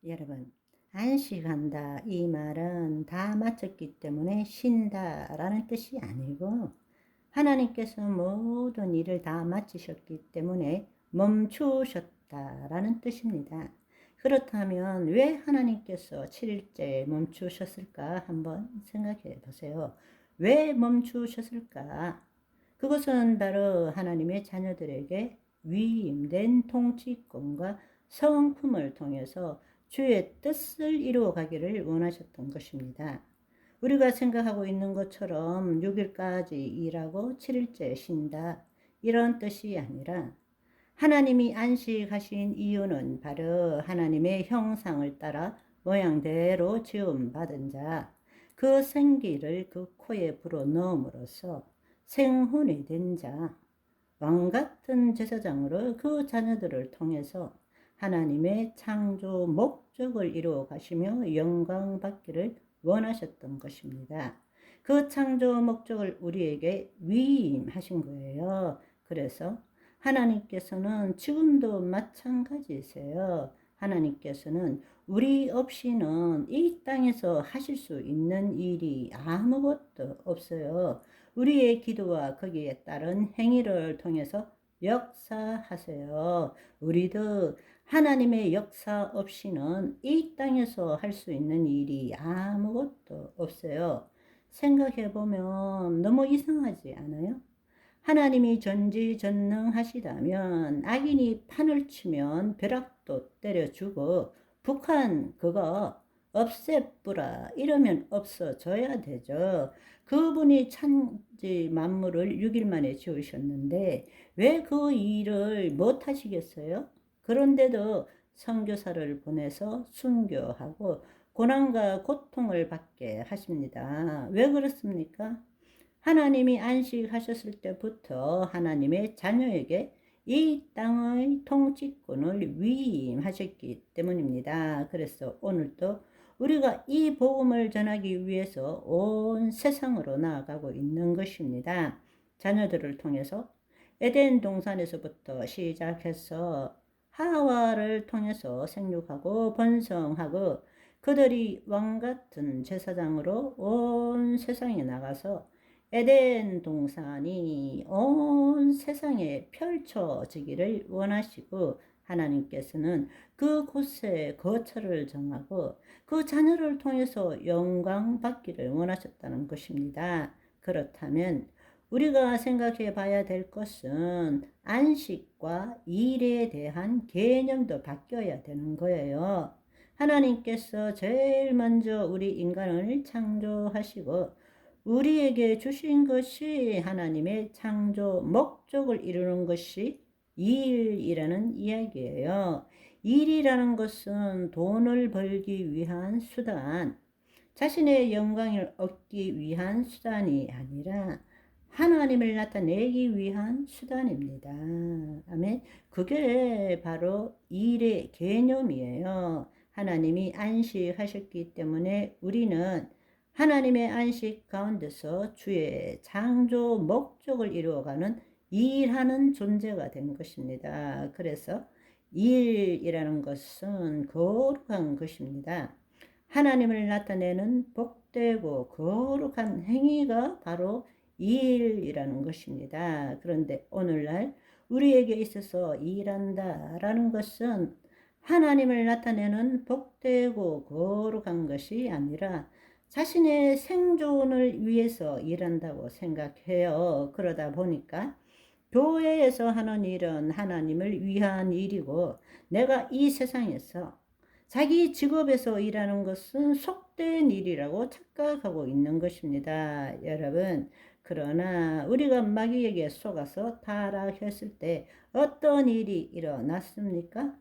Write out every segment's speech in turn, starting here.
여러분, 안식한다 이 말은 다 마쳤기 때문에 쉰다 라는 뜻이 아니고, 하나님께서 모든 일을 다 마치셨기 때문에 멈추셨다 라는 뜻입니다. 그렇다면 왜 하나님께서 7일째 멈추셨을까 한번 생각해 보세요. 왜 멈추셨을까? 그것은 바로 하나님의 자녀들에게 위임된 통치권과 성품을 통해서 주의 뜻을 이루어 가기를 원하셨던 것입니다. 우리가 생각하고 있는 것처럼 6일까지 일하고 7일째 쉰다, 이런 뜻이 아니라, 하나님이 안식하신 이유는 바로 하나님의 형상을 따라 모양대로 지음받은 자, 그 생기를 그 코에 불어넣음으로써 생혼이 된 자, 왕같은 제사장으로 그 자녀들을 통해서 하나님의 창조 목적을 이루어 가시며 영광 받기를 원하셨던 것입니다. 그 창조 목적을 우리에게 위임하신 거예요. 그래서 하나님께서는 지금도 마찬가지세요. 하나님께서는 우리 없이는 이 땅에서 하실 수 있는 일이 아무것도 없어요. 우리의 기도와 거기에 따른 행위를 통해서 역사하세요. 우리도 하나님의 역사 없이는 이 땅에서 할 수 있는 일이 아무것도 없어요. 생각해보면 너무 이상하지 않아요? 하나님이 전지전능하시다면 악인이 판을 치면 벼락도 때려주고, 북한 그거 없애뿌라 이러면 없어져야 되죠. 그분이 천지 만물을 6일 만에 지으셨는데 왜 그 일을 못 하시겠어요? 그런데도 선교사를 보내서 순교하고 고난과 고통을 받게 하십니다. 왜 그렇습니까? 하나님이 안식하셨을 때부터 하나님의 자녀에게 이 땅의 통치권을 위임하셨기 때문입니다. 그래서 오늘도 우리가 이 복음을 전하기 위해서 온 세상으로 나아가고 있는 것입니다. 자녀들을 통해서 에덴 동산에서부터 시작해서 하와를 통해서 생육하고 번성하고, 그들이 왕같은 제사장으로 온 세상에 나가서 에덴 동산이 온 세상에 펼쳐지기를 원하시고, 하나님께서는 그곳에 거처를 정하고 그 자녀를 통해서 영광 받기를 원하셨다는 것입니다. 그렇다면 우리가 생각해 봐야 될 것은 안식과 일에 대한 개념도 바뀌어야 되는 거예요. 하나님께서 제일 먼저 우리 인간을 창조하시고 우리에게 주신 것이 하나님의 창조 목적을 이루는 것이 일이라는 이야기예요. 일이라는 것은 돈을 벌기 위한 수단, 자신의 영광을 얻기 위한 수단이 아니라 하나님을 나타내기 위한 수단입니다. 아멘. 그게 바로 일의 개념이에요. 하나님이 안식하셨기 때문에 우리는 하나님의 안식 가운데서 주의 창조 목적을 이루어가는 일하는 존재가 된 것입니다. 그래서 일이라는 것은 거룩한 것입니다. 하나님을 나타내는 복되고 거룩한 행위가 바로 일이라는 것입니다. 그런데 오늘날 우리에게 있어서 일한다라는 것은 하나님을 나타내는 복되고 거룩한 것이 아니라 자신의 생존을 위해서 일한다고 생각해요. 그러다 보니까 교회에서 하는 일은 하나님을 위한 일이고, 내가 이 세상에서 자기 직업에서 일하는 것은 속된 일이라고 착각하고 있는 것입니다. 여러분, 그러나 우리가 마귀에게 속아서 타락했을 때 어떤 일이 일어났습니까?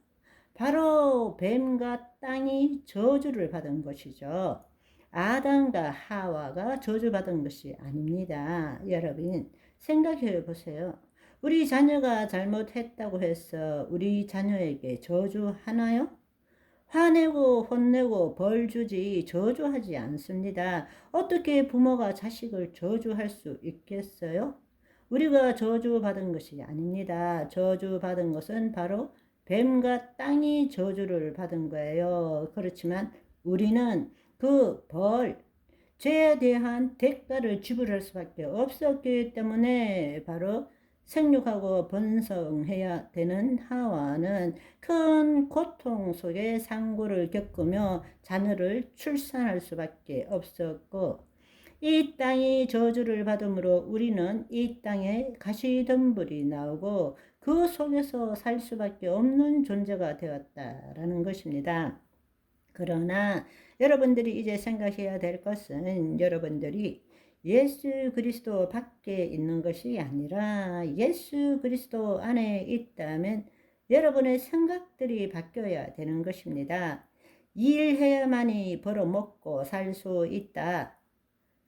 바로 뱀과 땅이 저주를 받은 것이죠. 아담과 하와가 저주받은 것이 아닙니다. 여러분, 생각해 보세요. 우리 자녀가 잘못했다고 해서 우리 자녀에게 저주하나요? 화내고 혼내고 벌 주지 저주하지 않습니다. 어떻게 부모가 자식을 저주할 수 있겠어요? 우리가 저주받은 것이 아닙니다. 저주받은 것은 바로 뱀과 땅이 저주를 받은 거예요. 그렇지만 우리는 그 죄에 대한 대가를 지불할 수밖에 없었기 때문에 바로 생육하고 번성해야 되는 하와는 큰 고통 속에 상고를 겪으며 자녀를 출산할 수밖에 없었고, 이 땅이 저주를 받음으로 우리는 이 땅에 가시덤불이 나오고 그 속에서 살 수밖에 없는 존재가 되었다라는 것입니다. 그러나 여러분들이 이제 생각해야 될 것은, 여러분들이 예수 그리스도 밖에 있는 것이 아니라 예수 그리스도 안에 있다면 여러분의 생각들이 바뀌어야 되는 것입니다. 일해야만이 벌어먹고 살 수 있다.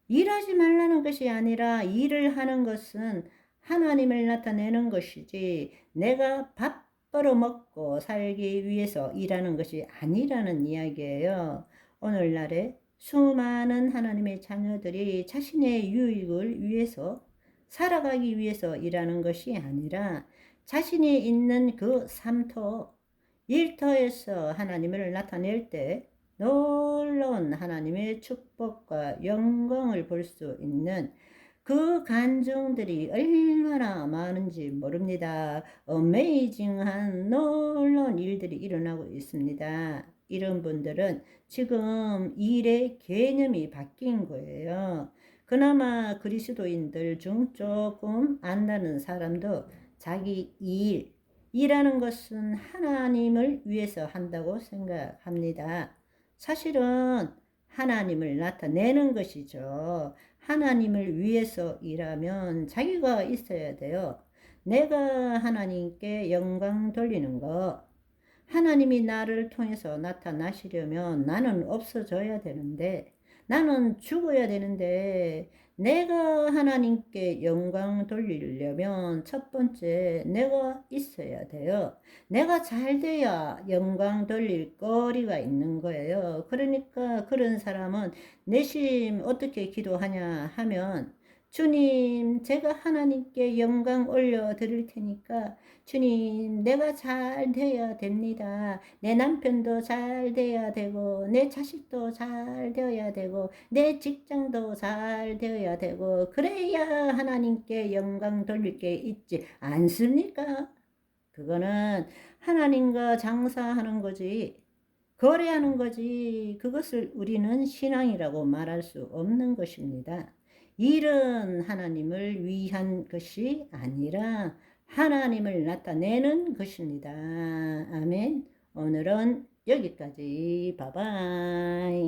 일하지 말라는 것이 아니라 일을 하는 것은 하나님을 나타내는 것이지 내가 밥 벌어먹고 살기 위해서 일하는 것이 아니라는 이야기예요. 오늘날에 수많은 하나님의 자녀들이 자신의 유익을 위해서 살아가기 위해서 일하는 것이 아니라 자신이 있는 그 삶터, 일터에서 하나님을 나타낼 때 놀라운 하나님의 축복과 영광을 볼 수 있는 그 간증들이 얼마나 많은지 모릅니다. 어메이징한 놀라운 일들이 일어나고 있습니다. 이런 분들은 지금 일의 개념이 바뀐 거예요. 그나마 그리스도인들 중 조금 안다는 사람도 자기 일하는 것은 하나님을 위해서 한다고 생각합니다. 사실은 하나님을 나타내는 것이죠. 하나님을 위해서 일하면 자기가 있어야 돼요. 내가 하나님께 영광 돌리는 것, 하나님이 나를 통해서 나타나시려면 나는 없어져야 되는데, 나는 죽어야 되는데, 내가 하나님께 영광 돌리려면 첫 번째 내가 있어야 돼요. 내가 잘 돼야 영광 돌릴 거리가 있는 거예요. 그러니까 그런 사람은 내심 어떻게 기도하냐 하면, 주님, 제가 하나님께 영광 올려 드릴 테니까 주님, 내가 잘 돼야 됩니다. 내 남편도 잘 돼야 되고, 내 자식도 잘 되어야 되고, 내 직장도 잘 되어야 되고, 그래야 하나님께 영광 돌릴 게 있지 않습니까? 그거는 하나님과 장사하는 거지, 거래하는 거지, 그것을 우리는 신앙이라고 말할 수 없는 것입니다. 일은 하나님을 위한 것이 아니라 하나님을 나타내는 것입니다. 아멘. 오늘은 여기까지. 바이바이.